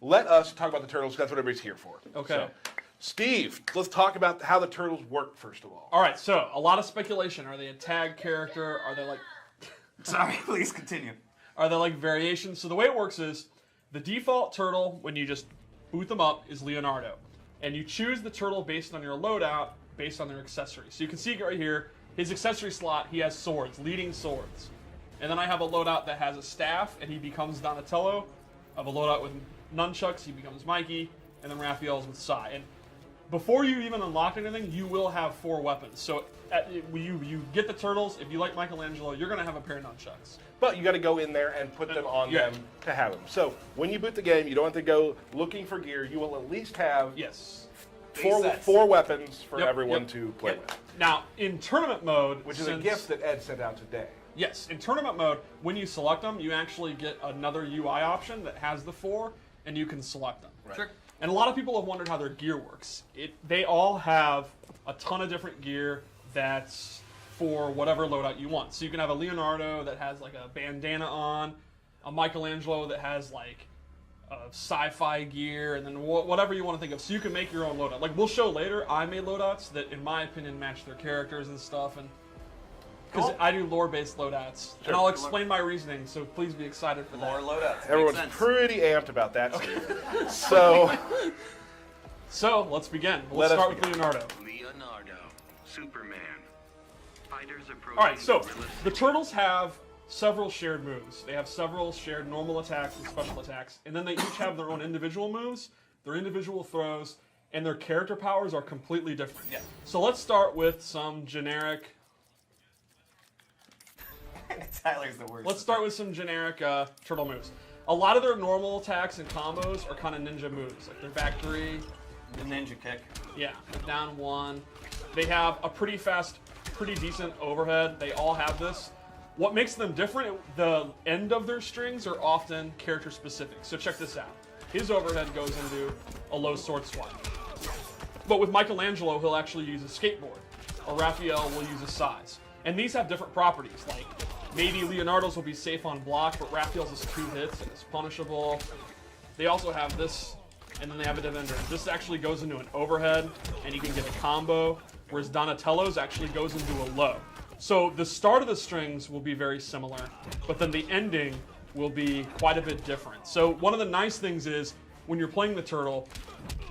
let us talk about the turtles, because that's what everybody's here for. Okay. So, Steve, let's talk about how the turtles work, first of all. All right, so a lot of speculation. Are they a tag character? Are they like... Sorry, please continue. Are they like variations? So the way it works is the default turtle, when you just boot them up, is Leonardo. And you choose the turtle based on your loadout, based on their accessories. So you can see right here, his accessory slot, he has swords, leading swords. And then I have a loadout that has a staff, and he becomes Donatello. I have a loadout with nunchucks, he becomes Mikey, and then Raphael's with Sai. And before you even unlock anything, you will have 4 weapons. So when you get the turtles, if you like Michelangelo, you're going to have a pair of nunchucks. But you got to go in there and put them on them to have them. So when you boot the game, you don't have to go looking for gear. You will at least have four weapons for everyone to play with. Now, in tournament mode... Which is a gift that Ed sent out today. Yes, in tournament mode, when you select them, you actually get another UI option that has the 4, and you can select them. Right. Sure. And a lot of people have wondered how their gear works. They all have a ton of different gear that's for whatever loadout you want. So you can have a Leonardo that has like a bandana on, a Michelangelo that has like a sci-fi gear, and then whatever you want to think of. So you can make your own loadout. Like we'll show later, I made loadouts that, in my opinion, match their characters and stuff. And because I do lore-based loadouts, and I'll explain my reasoning. So please be excited for that. Lore loadouts. Everyone's pretty amped about that. Okay. So let's begin. Let's start with Leonardo. Leonardo, Superman. Fighters approaching. All right, so the turtles have several shared moves. They have several shared normal attacks and special attacks, and then they each have their own individual moves, their individual throws, and their character powers are completely different. Yeah. So let's start with some generic... Tyler's the worst. Let's start with some generic turtle moves. A lot of their normal attacks and combos are kind of ninja moves, like their back 3. The ninja kick. Yeah, down 1. They have a pretty fast, pretty decent overhead. They all have this. What makes them different, the end of their strings are often character specific. So check this out. His overhead goes into a low sword swipe. But with Michelangelo, he'll actually use a skateboard. Or Raphael will use a size. And these have different properties, like maybe Leonardo's will be safe on block, but Raphael's is 2 hits and it's punishable. They also have this, and then they have a defender. This actually goes into an overhead, and you can get a combo, whereas Donatello's actually goes into a low. So the start of the strings will be very similar, but then the ending will be quite a bit different. So one of the nice things is, when you're playing the turtle,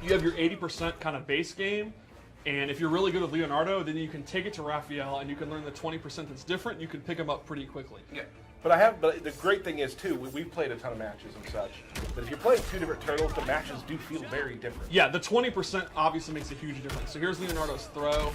you have your 80% kind of base game, and if you're really good with Leonardo, then you can take it to Raphael, and you can learn the 20% that's different. You can pick them up pretty quickly. Yeah. But the great thing is too, we've played a ton of matches and such. But if you're playing 2 different turtles, the matches do feel very different. Yeah, the 20% obviously makes a huge difference. So here's Leonardo's throw.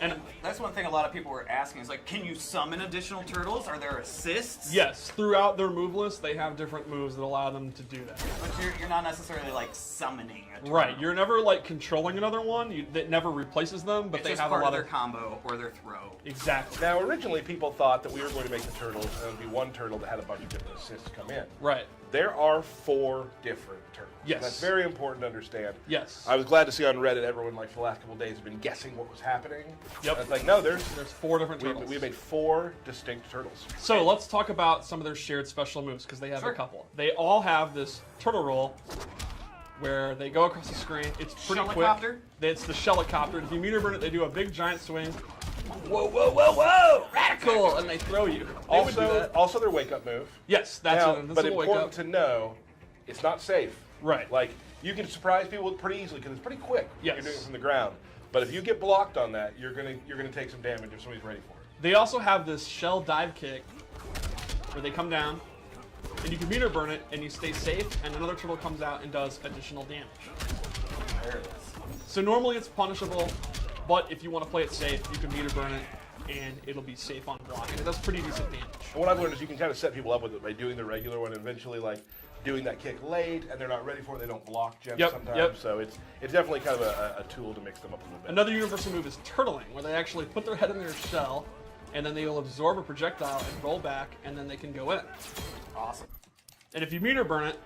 And that's one thing a lot of people were asking is like, can you summon additional turtles? Are there assists? yes, throughout their move list, they have different moves that allow them to do that. But you're not necessarily like summoning a turtle. Right, you're never like controlling another one. That never replaces them, but It's they just have part a lot of their combo or their throw. Exactly. Now, originally people thought that we were going to make the turtles and it would be one turtle that had a bunch of different assists come in. Right. There are 4 different turtles. Yes. That's very important to understand. Yes. I was glad to see on Reddit everyone, like, for the last couple of days has been guessing what was happening. Yep. And it's like, no, There's 4 different turtles. we made 4 distinct turtles. So let's talk about some of their shared special moves, because they have Sure. a couple. They all have this turtle roll where they go across the screen. It's pretty Shelicopter? quick. It's the Shelicopter. If you meter burn it, they do a big giant swing. Whoa, whoa, whoa, whoa! Radical! And they throw you. They would do that. Also their wake-up move. Yes, that's Now, a but wake important up. to know, it's not safe. Right. Like, you can surprise people pretty easily because it's pretty quick. Yes. You're doing it from the ground. But if you get blocked on that, you're gonna take some damage if somebody's ready for it. They also have this shell dive kick where they come down, and you can meter burn it, and you stay safe, and another turtle comes out and does additional damage. There it is. So normally it's punishable, but if you want to play it safe, you can meter burn it, and it'll be safe on block, and it does pretty decent damage. And what I've learned is you can kind of set people up with it by doing the regular one and eventually, like, doing that kick late, and they're not ready for it, they don't block gems sometimes. Yep. So it's definitely kind of a tool to mix them up a little bit. Another universal move is turtling, where they actually put their head in their shell, and then they will absorb a projectile and roll back, and then they can go in. Awesome. And if you meter burn it,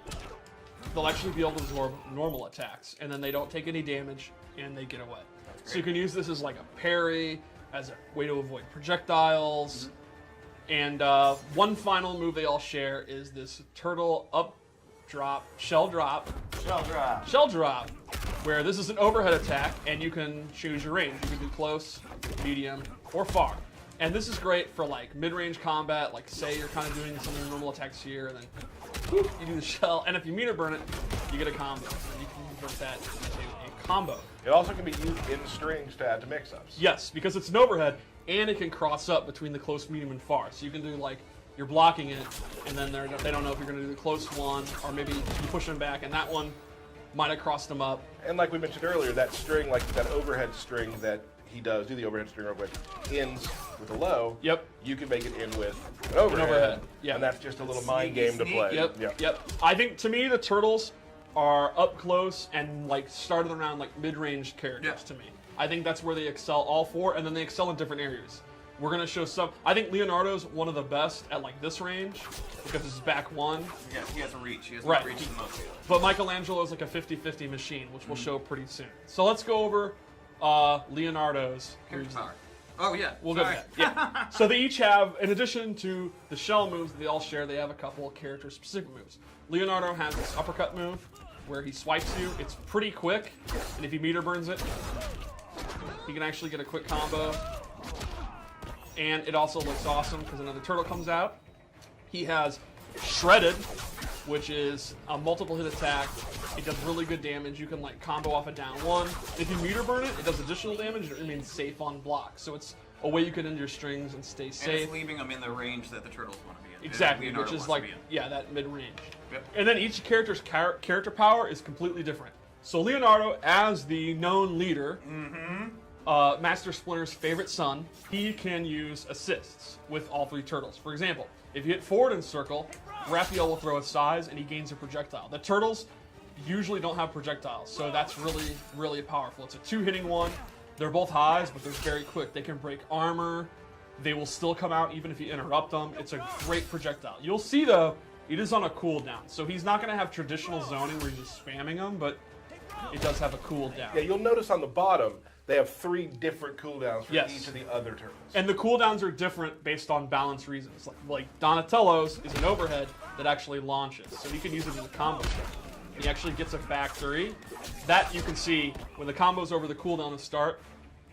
they'll actually be able to absorb normal attacks, and then they don't take any damage, and they get away. So you can use this as like a parry, as a way to avoid projectiles. And one final move they all share is this turtle up shell drop, where this is an overhead attack, and you can choose your range. You can do close, medium, or far. And this is great for like mid-range combat, like say you're kind of doing some of your normal attacks here, and then whoop, you do the shell, and if you meter burn it, you get a combo. And you can convert that into a combo. It also can be used in strings to add to mix-ups. Yes, because it's an overhead, and it can cross up between the close, medium, and far. So you can do like, you're blocking it, and then they don't know if you're going to do the close one, or maybe you push them back, and that one might have crossed them up. And like we mentioned earlier, that string, like that overhead string that he does, do the overhead string real quick, ends with a low. Yep. You can make it end with an overhead. Yeah. And that's just a little mind game to play. Yep. I think, to me, the turtles are up close and like started around like mid-range characters to me. I think that's where they excel, all four, and then they excel in different areas. We're going to show some. I think Leonardo's one of the best at like this range because it's back one. Yeah, he has a reach. He has Right. a reach the most. But Michelangelo is like a 50-50 machine, which we'll show pretty soon. So let's go over Leonardo's. Character power. Oh, yeah. We'll go with that. Yeah. So they each have, in addition to the shell moves that they all share, they have a couple of character-specific moves. Leonardo has this uppercut move where he swipes you. It's pretty quick, and if he meter burns it, he can actually get a quick combo. And it also looks awesome because another turtle comes out. He has Shredded, which is a multiple hit attack. It does really good damage. You can like combo off a down one. If you meter burn it, it does additional damage. It remains safe on block. So it's a way you can end your strings and stay safe. And it's leaving them in the range that the turtles want to be in. Exactly, Leonardo which is wants like, to be in. that mid-range. Yep. And then each character's character power is completely different. So Leonardo, as the known leader, Master Splinter's favorite son, he can use assists with all three turtles. For example, if you hit forward in circle, Raphael will throw a size and he gains a projectile. The turtles usually don't have projectiles, so that's really, really powerful. It's a two-hitting one. They're both highs, but they're very quick. They can break armor. They will still come out even if you interrupt them. It's a great projectile. You'll see, though, it is on a cooldown. So he's not going to have traditional zoning where you're just spamming them, but it does have a cooldown. Yeah, you'll notice on the bottom, they have 3 different cooldowns for Yes. each of the other turtles. And the cooldowns are different based on balance reasons. Like Donatello's is an overhead that actually launches, so you can use it as a combo. He actually gets a back 3. That you can see when the combo's over the cooldown to start,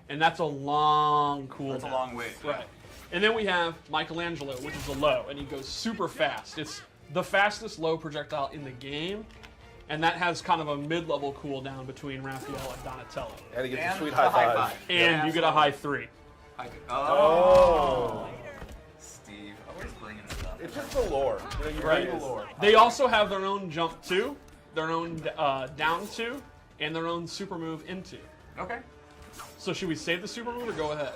and that's a long cooldown. That's a long wait. Right. And then we have Michelangelo, which is a low, and he goes super fast. It's the fastest low projectile in the game, and that has kind of a mid-level cooldown between Raphael and Donatello. And he gets And a sweet the high five. And you get a high 3. Oh. Steve, always bringing it up. It's just the lore. You Right. bring the lore. They also have their own jump 2, their own down 2, and their own super move into. Okay. So should we save the super move or go ahead?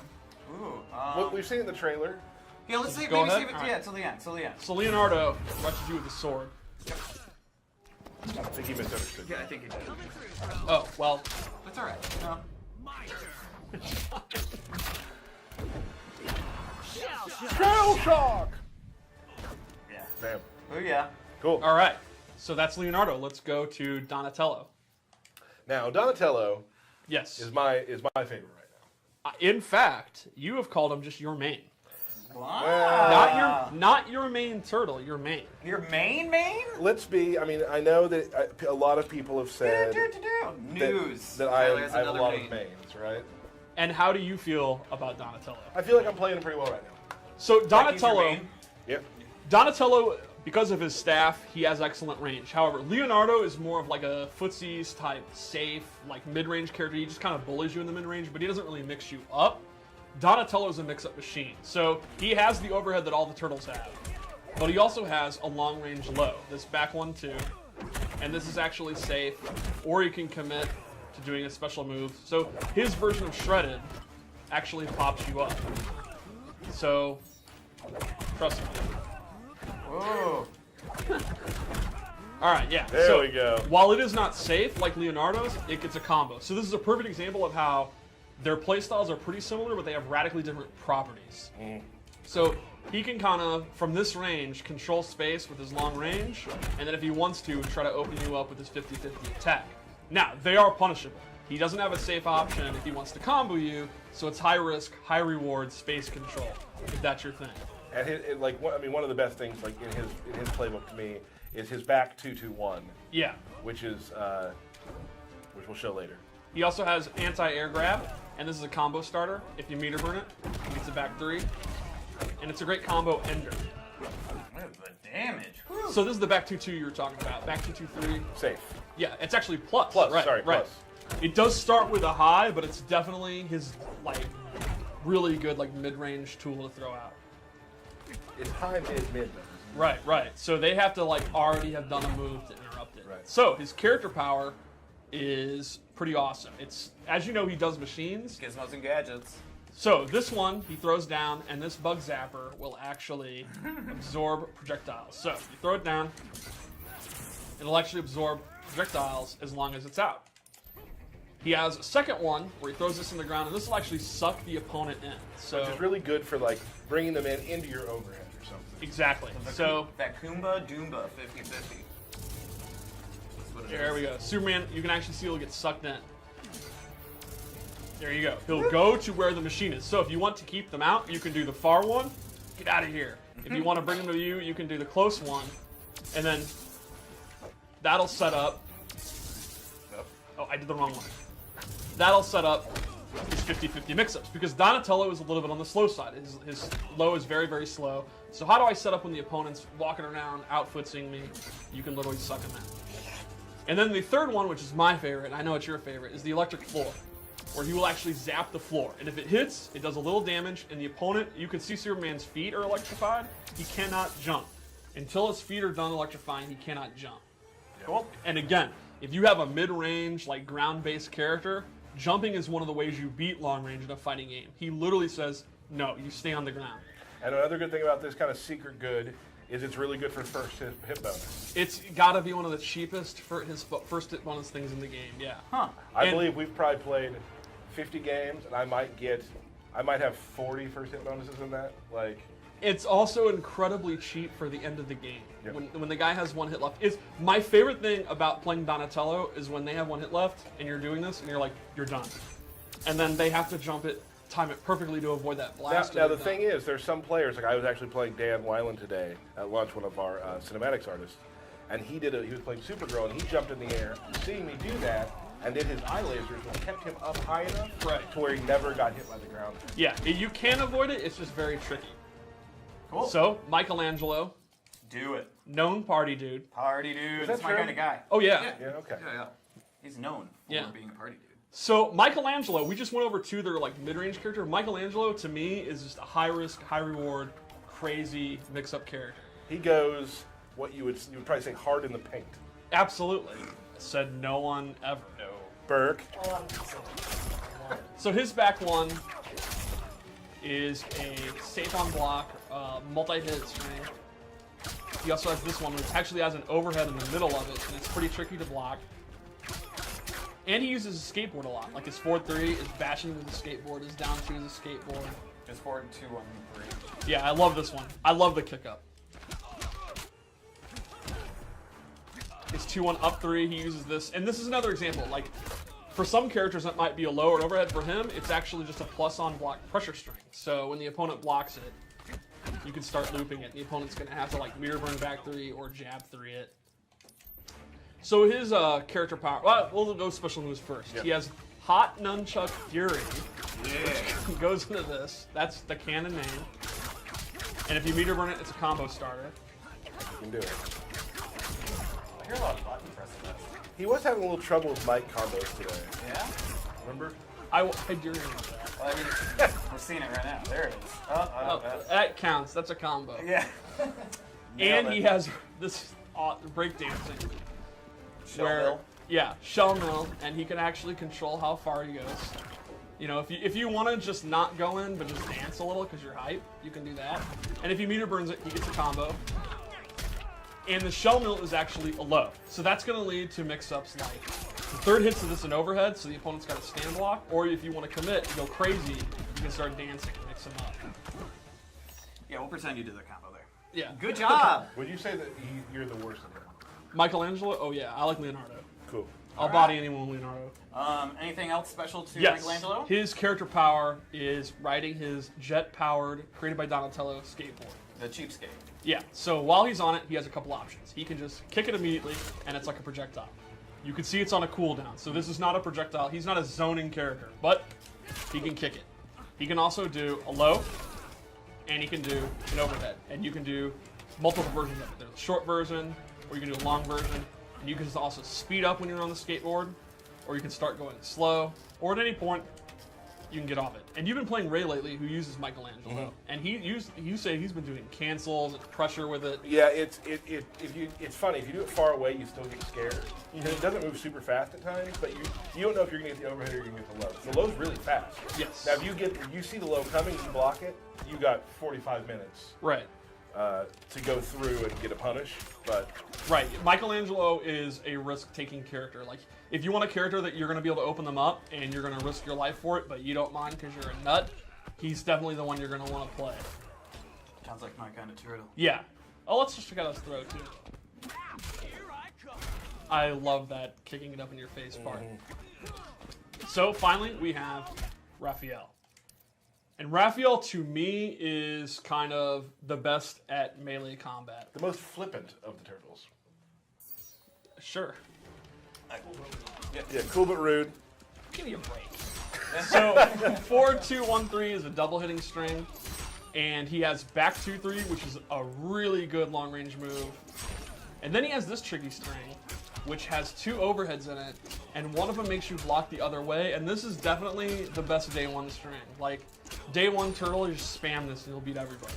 Ooh. What we've seen in the trailer. Yeah, let's see. go Maybe ahead? save it. All Yeah, right. till the end. Till the end. So Leonardo rushes you with the sword. I think he misunderstood. Yeah, I think he did. Oh, well, That's all right. No. Shell shock! Yeah. Damn. Oh yeah. Cool. all right. So that's Leonardo. Let's go to Donatello. Now, Donatello Yes. is my favorite right now. In fact, you have called him just your main. Wow. Not your main turtle, your main. Your main? Let's be, I mean, I know that a lot of people have said News. that I Tyler has have a another lot main. of mains, right? And how do you feel about Donatello? I feel like I'm playing pretty well right now. So Like he's your Donatello, main? Yep. Donatello, because of his staff, he has excellent range. However, Leonardo is more of like a footsies type, safe, like mid-range character. He just kind of bullies you in the mid-range, but he doesn't really mix you up. Donatello's a mix-up machine. So he has the overhead that all the turtles have. But he also has a long-range low. This back one, too. And this is actually safe. Or you can commit to doing a special move. So his version of Shredded actually pops you up. So, trust me. Oh. All right, yeah. There so we go. While it is not safe like Leonardo's, it gets a combo. So this is a perfect example of how their playstyles are pretty similar, but they have radically different properties. So he can kind of, from this range, control space with his long range, and then if he wants to, try to open you up with his 50-50 attack. Now, they are punishable. He doesn't have a safe option if he wants to combo you, so it's high risk, high reward, space control, if that's your thing. And one of the best things, like in his playbook to me, is his back 2-2-1. Yeah. Which which we'll show later. He also has anti-air grab, and this is a combo starter. If you meter burn it, he gets a back 3. And it's a great combo ender. What is the damage? So this is the back 2-2 you were talking about. Back 2-2-3. Safe. Yeah, it's actually plus. Plus, right, sorry, right. plus. It does start with a high, but it's definitely his like really good like mid-range tool to throw out. It's high, mid. Right, right. So they have to like already have done a move to interrupt it. Right. So his character power is pretty awesome. It's, as you know, he does machines. Gizmos and gadgets. So this one he throws down, and this bug zapper will actually absorb projectiles. So you throw it down, it'll actually absorb projectiles as long as it's out. He has a second one where he throws this in the ground, and this will actually suck the opponent in. So Which is really good for like bringing them into your overhead or something. exactly. So That Kumba Doomba 50-50. there we go. Superman, you can actually see he'll get sucked in. There you go. He'll go to where the machine is. So if you want to keep them out, you can do the far one. Get out of here. If you want to bring them to you, you can do the close one. And then that'll set up. Oh, I did the wrong one. That'll set up his 50-50 mix-ups. Because Donatello is a little bit on the slow side. His low is very, very slow. So how do I set up when the opponent's walking around, outfooting me? You can literally suck him in. And then the third one, which is my favorite, and I know it's your favorite, is the electric floor, where he will actually zap the floor. And if it hits, it does a little damage, and the opponent, you can see Superman's feet are electrified. He cannot jump. Until his feet are done electrifying, he cannot jump. Cool. And again, if you have a mid-range, like ground-based character, jumping is one of the ways you beat long-range in a fighting game. He literally says, no, you stay on the ground. And another good thing about this kind of secret good is it's really good for first hit bonus. It's got to be one of the cheapest for his first hit bonus things in the game, yeah. Huh. I believe we've probably played 50 games, and I might have 40 first hit bonuses in that. Like, It's also incredibly cheap for the end of the game. Yep. When the guy has one hit left. It's my favorite thing about playing Donatello is when they have one hit left and you're doing this and you're like, you're done. And then they have to jump it, time it perfectly to avoid that blast. now the thing is, there's some players, like I was actually playing Dan Weiland today at lunch, one of our cinematics artists, and he was playing Supergirl, and he jumped in the air, seeing me do that, and then his eye lasers kept him up high enough to where he never got hit by the ground. Yeah, you can avoid it, it's just very tricky. Cool. So, Michelangelo, Do it. known party dude. Party dude. that That's my true? kind of guy. Oh yeah. Yeah, okay. Yeah. He's known for Yeah. being a party dude. So Michelangelo, we just went over to their like mid-range character. Michelangelo to me is just a high-risk, high-reward, crazy mix-up character. He goes what you would probably say hard in the paint. Absolutely. Said no one ever. No. Burke. So his back one is a safe on block, multi-hit string. He also has this one, which actually has an overhead in the middle of it, and it's pretty tricky to block. And he uses his skateboard a lot. Like his forward 3 is bashing with the skateboard, his down 2 is a skateboard. Just forward 2 on 3. Yeah, I love this one. I love the kick up. His 2-1 up 3, he uses this. And this is another example. Like, for some characters that might be a lower overhead. For him, it's actually just a plus on block pressure string. So when the opponent blocks it, you can start looping it. The opponent's going to have to like meter burn back 3 or jab 3 it. So his character power, well, we'll go special moves first. Yep. He has Hot Nunchuck Fury. Yeah. Goes into this. That's the canon name. And if you meter burn it, it's a combo starter. You can do it. I hear a lot of button pressing this. He was having a little trouble with mic combos today. Yeah? Remember? I do remember that. Well, I mean, we're seeing it right now. There it is. Oh, that counts. That's a combo. Yeah. And Nailed he it. has this breakdancing. Shell where, mill. yeah, shell mill, and he can actually control how far he goes. You know, if you want to just not go in, but just dance a little because you're hype, you can do that. And if he meter burns it, he gets a combo. And the shell mill is actually a low. So that's going to lead to mix-ups like the third hits of this an overhead, so the opponent's got a stand block. Or if you want to commit and go crazy, you can start dancing and mix them up. Yeah, we'll pretend you did the combo there. Yeah. Good job. Would you say that you're the worst at him? Michelangelo? Oh yeah, I like Leonardo. Cool. I'll body anyone with Leonardo. Anything else special to Yes. Michelangelo? His character power is riding his jet-powered, created by Donatello skateboard. The cheapskate. Yeah, so while he's on it, he has a couple options. He can just kick it immediately, and it's like a projectile. You can see it's on a cooldown, so this is not a projectile. He's not a zoning character, but he can kick it. He can also do a low, and he can do an overhead. And you can do multiple versions of it. There's a short version, or you can do a long version. And you can just also speed up when you're on the skateboard, or you can start going slow, or at any point, you can get off it. And you've been playing Ray lately, who uses Michelangelo, and you say he's been doing cancels and pressure with it. Yeah, it's funny. If you do it far away, you still get scared. It doesn't move super fast at times, but you don't know if you're gonna get the overhead or you're gonna get the low. The low's really fast. Yes. Now, if you see the low coming, you block it. You got 45 minutes Right. to go through and get a punish. But Right. Michelangelo is a risk-taking character. Like, if you want a character that you're going to be able to open them up and you're going to risk your life for it, but you don't mind because you're a nut, he's definitely the one you're going to want to play. Sounds like my kind of turtle. Yeah. Oh, let's just check out his throw, too. I love that kicking it up in your face part. So, finally, we have Raphael. And Raphael, to me, is kind of the best at melee combat. the most flippant of the turtles. Sure. Yeah, cool but rude. Give me a break. So 4-2-1-3 is a double hitting string, and he has back 2-3, which is a really good long range move. And then he has this tricky string, which has 2 overheads in it, and one of them makes you block the other way. And this is definitely the best day one string. Like day one turtle, you just spam this and you'll beat everybody.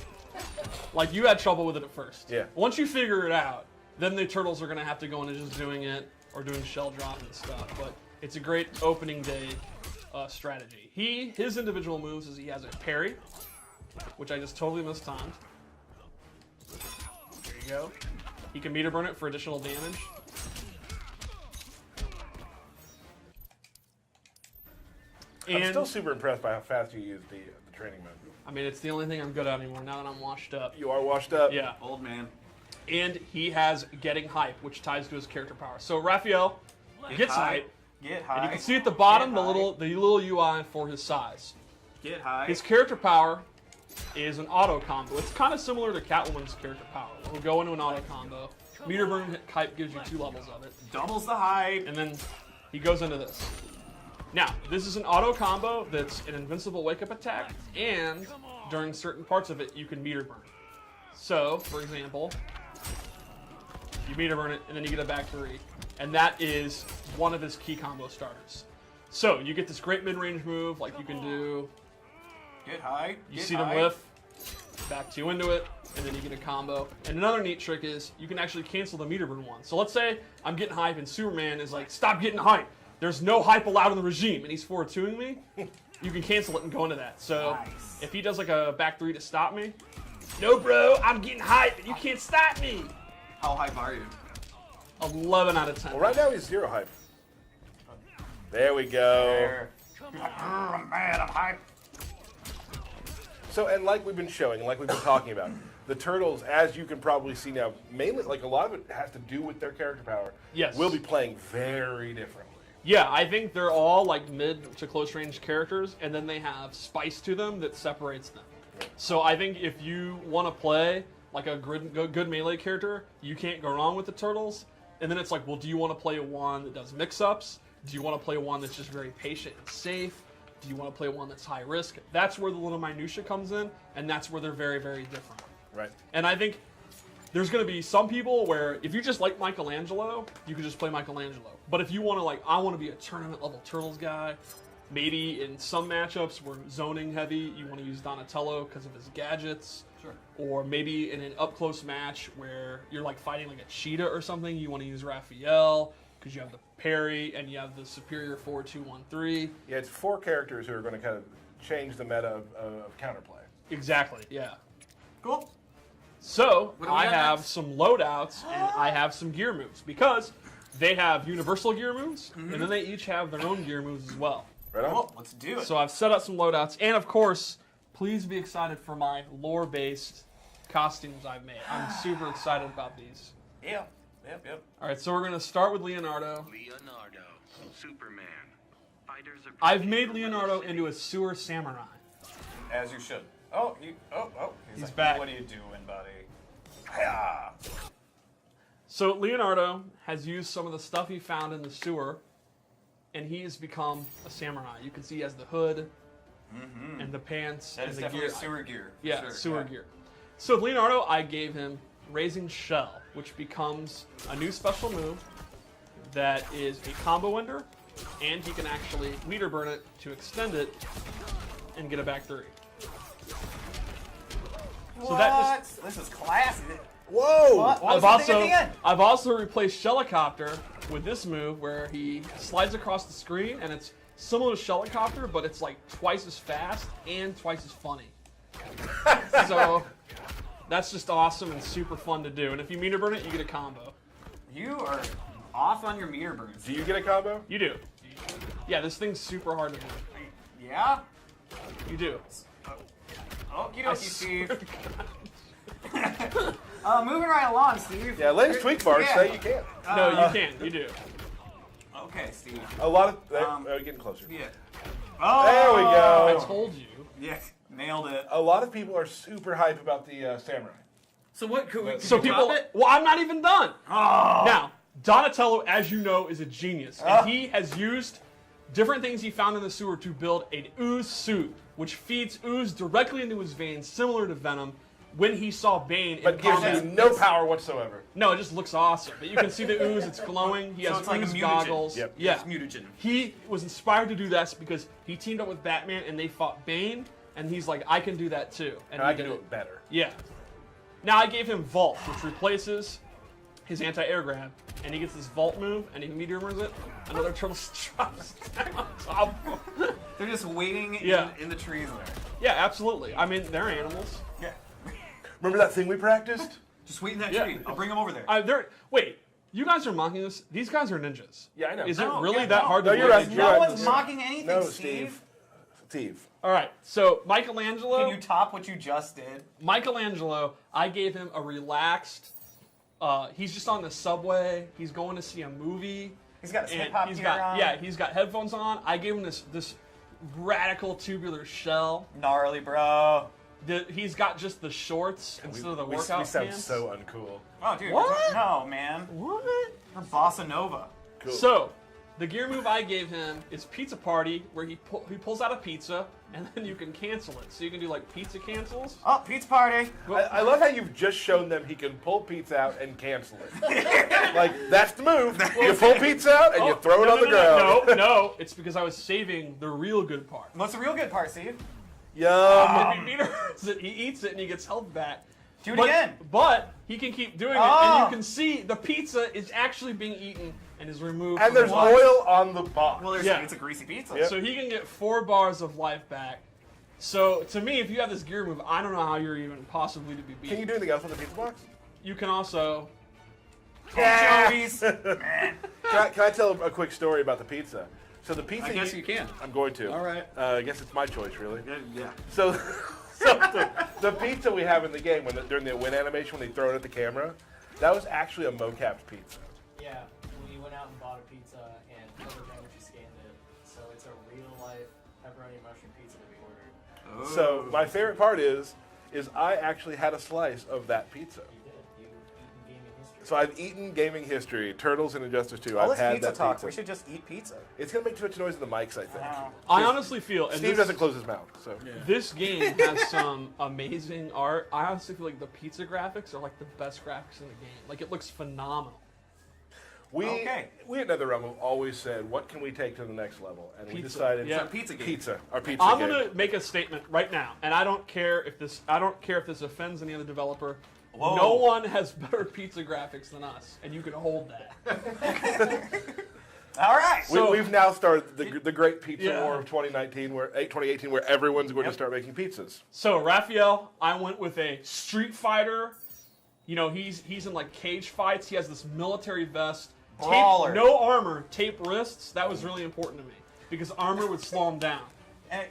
Like you had trouble with it at first. Yeah. Once you figure it out, then the turtles are gonna have to go into just doing it or doing shell drop and stuff. But it's a great opening day strategy. His individual moves is he has a parry, which I just totally mistimed. There you go. He can meter burn it for additional damage. I'm still super impressed by how fast you use the training mode. I mean, it's the only thing I'm good at anymore now that I'm washed up. You are washed up. Yeah. Old man. And he has getting hype, which ties to his character power. So Raphael gets hype, Get high. and you can see at the bottom Get the high. little UI for his size. Get high. His character power is an auto combo. It's kind of similar to Catwoman's character power. We'll go into an auto combo. Meter burn hype gives you 2 levels of it, Doubles the hype. and then he goes into this. Now, this is an auto combo that's an invincible wake up attack, and during certain parts of it, you can meter burn. So, for example, you meter burn it, and then you get a back 3, and that is one of his key combo starters. So, you get this great mid-range move, like you can do, Get high. you Get see high. them whiff, back 2 into it, and then you get a combo. And another neat trick is you can actually cancel the meter burn one. So let's say I'm getting hype and Superman is like, stop getting hype. There's no hype allowed in the regime, and he's 4-2ing me. You can cancel it and go into that. So Nice. if he does like a back 3 to stop me, no bro, I'm getting hype and you can't stop me. How hype are you? 11 out of 10. Well, right now he's 0 hype. There we go. There. You're like, I'm mad. I'm hype. So, and like we've been showing, and like we've been talking about, the turtles, as you can probably see now, mainly, like a lot of it has to do with their character power. Yes. Will be playing very differently. Yeah, I think they're all like mid to close range characters, and then they have spice to them that separates them. So I think if you want to play like a good melee character, you can't go wrong with the turtles. And then it's like, well, do you want to play one that does mix-ups? Do you want to play one that's just very patient and safe? Do you want to play one that's high risk? That's where the little minutia comes in, and that's where they're very, very different. Right. And I think there's going to be some people where if you just like Michelangelo, you can just play Michelangelo. But if you want to I want to be a tournament level Turtles guy, maybe in some matchups where zoning heavy, you want to use Donatello because of his gadgets. Sure. Or maybe in an up close match where you're like fighting like a cheetah or something, you want to use Raphael because you have the parry and you have the superior 4-2-1-3. Yeah, it's 4 characters who are going to kind of change the meta of counterplay. Exactly, yeah. Cool. So, What do we I got have next? some loadouts and I have some gear moves because they have universal gear moves and then they each have their own gear moves as well. Right on? Cool. Let's do it. So I've set up some loadouts and of course, please be excited for my lore-based costumes I've made. I'm super excited about these. yeah. Yep. All right, so we're gonna start with Leonardo. Leonardo, Superman. Fighters approaching I've made from Leonardo Earth City. into a sewer samurai. As you should. Oh. He's like, back. What are you doing, buddy? Hiya! So Leonardo has used some of the stuff he found in the sewer, and he has become a samurai. You can see he has the hood and the pants That and is the definitely gear. sewer gear. for Yeah, sure. sewer gear. So with Leonardo, I gave him Raising Shell, which becomes a new special move that is a combo ender, and he can actually leader burn it to extend it and get a back 3. What? So that This is classy. Whoa! What was the thing at the end? I've also replaced Shellicopter with this move where he slides across the screen, and it's similar to Shellicopter, but it's like twice as fast and twice as funny. So that's just awesome and super fun to do. And if you meter burn it, you get a combo. You are off on your meter burns. Do you get a combo? You do. Yeah, this thing's super hard to do. Yeah? You do. Okie I dokie, swear Steve. to Moving right along, Steve. Yeah, Lay's tweak bars say you can't. God. No, you can't. You do. Okay, Steve. A lot of. Getting closer. Yeah. Oh! There we go. I told you. Yeah, nailed it. A lot of people are super hype about the samurai. So what could we? So people. Well, I'm not even done. Oh! Now, Donatello, as you know, is a genius, and he has used different things he found in the sewer to build an ooze suit, which feeds ooze directly into his veins, similar to Venom. When he saw Bane But in gives combat, you no power whatsoever. no, it just looks awesome. But you can see the ooze; it's glowing. He So has it's like a ooze mutagen. goggles. Yep. Yeah, It's mutagen. he was inspired to do this because he teamed up with Batman and they fought Bane, and he's like, I can do that too, And he I can did do it better. Yeah. Now I gave him Vault, which replaces his anti-air grab, and he gets this Vault move, and he meter burns it. Another turtle drops down on top of him. They're just waiting Yeah. in the trees there. Yeah, absolutely. I mean, they're animals. Yeah. Remember that thing we practiced? Just wait in that Yeah. tree. I'll bring them over there. Wait, you guys are mocking this? These guys are ninjas. Yeah, I know. Is No, it really yeah, that no. hard No, to you're believe right, they you're no tried right. one's this? mocking anything, No, Steve. Steve. All right, so Michelangelo. Can you top what you just did? Michelangelo, I gave him a relaxed. He's just on the subway. He's going to see a movie. He's got his and hip hop he's gear got on. yeah, he's got headphones on. I gave him this radical tubular shell. Gnarly, bro. He's got just the shorts instead of the We workout sound pants. so uncool. Oh, dude. What? No, man. What? You're bossa nova. Cool. So, the gear move I gave him is Pizza Party, where he pulls out a pizza, and then you can cancel it. So you can do like pizza cancels. Oh, pizza party. I love how you've just shown them he can pull pizza out and cancel it. Like, that's the move. You pull pizza out and you throw it on the ground. No, it's because I was saving the real good part. What's the real good part, Steve? Yum. If he meters it, he eats it and he gets health back. Do it again. But he can keep doing it, and you can see the pizza is actually being eaten and is removed. And from there's the box. oil on the box. Well, Yeah. it's a greasy pizza. Yep. So he can get 4 bars of life back. So to me, if you have this gear move, I don't know how you're even possibly to be beat. Can you do anything else with the pizza box? You can also. Anchovies. Can I tell a quick story about the pizza? So the pizza. I guess you can. I'm going to. All right. I guess it's my choice, really. Yeah. So, the pizza we have in the game during the win animation when they throw it at the camera, that was actually a mocapped pizza. Yeah, we went out and bought a pizza and Cobra Energy scanned it. So it's a real life pepperoni mushroom pizza that we ordered. So my favorite part is I actually had a slice of that pizza. You did. You've eaten gaming history. So I've eaten gaming history, Turtles and Injustice 2. All I've this had pizza that talk. pizza. We should just eat pizza. It's gonna make too much noise in the mics, I think. Wow. I honestly feel, and Steve this, doesn't close his mouth, so. this game has some amazing art. I honestly feel like the pizza graphics are like the best graphics in the game. Like it looks phenomenal. We Okay. we at NetherRealm have always said, what can we take to the next level? And we Pizza. decided Yeah. So pizza game. pizza, our pizza I'm game. gonna make a statement right now, and I don't care if this offends any other developer. Whoa. No one has better pizza graphics than us, and you can hold that. All right. So- We've now started the great pizza Yeah. war of 2018, where everyone's going to start making pizzas. So Raphael, I went with a Street Fighter. You know, he's in like cage fights. He has this military vest, Brawler. no armor, tape wrists. That was really important to me because armor would slow him down.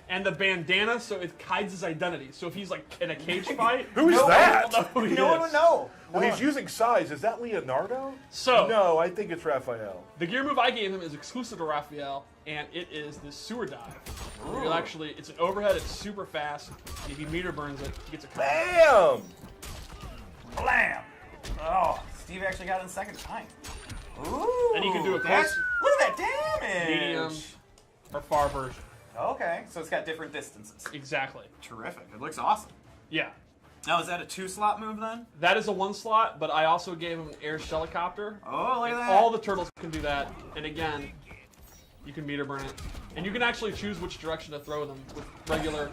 and the bandana, so it hides his identity. So if he's like in a cage fight, Who's No that? no one will know who he No one is. would know. Well, No he's one. using size. Is that Leonardo? So No, I think it's Raphael. the gear move I gave him is exclusive to Raphael, and it is the sewer dive. You'll actually, it's an overhead. It's super fast. If he meter burns it, he gets a combo. Bam! Blam! Oh, Steve actually got it in second time. Ooh. And he can do a that's- close- Look at that damage. Medium or far version. Okay, so it's got different distances. Exactly. Terrific. It looks awesome. Yeah. Now, is that a 2-slot move then? That is a 1 slot, but I also gave him an air helicopter. Oh, look at that. All the turtles can do that, and again, you can meter burn it. And you can actually choose which direction to throw them with regular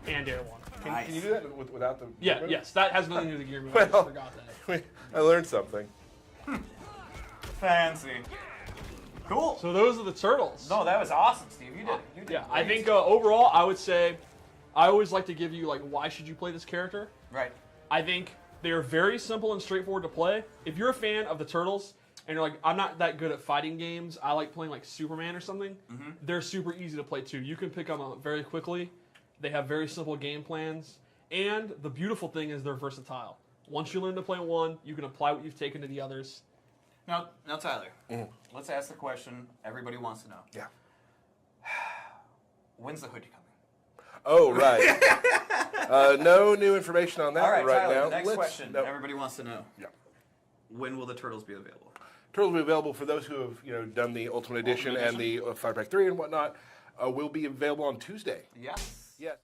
and air one. Can you do that without the... Yeah, yes, that has nothing to do with the gear move. I Well- just forgot that. I learned something. Fancy. Cool. So those are the turtles. No, that was awesome, Steve. You did. You did. Yeah, I great. think overall, I would say, I always like to give you like, why should you play this character? Right. I think they are very simple and straightforward to play. If you're a fan of the turtles and you're like, I'm not that good at fighting games, I like playing like Superman or something, they're super easy to play too. You can pick them up very quickly. They have very simple game plans. And the beautiful thing is they're versatile. Once you learn to play one, you can apply what you've taken to the others. Now, Tyler, let's ask the question everybody wants to know. Yeah. When's the hoodie coming? Oh, right. No new information on that All right, right Tyler, now. the next Let's- question no. everybody wants to know. Yeah. When will the turtles be available? Turtles will be available for those who have done the Ultimate Edition and the Firepack 3 and whatnot. Will be available on Tuesday. Yes. Yes.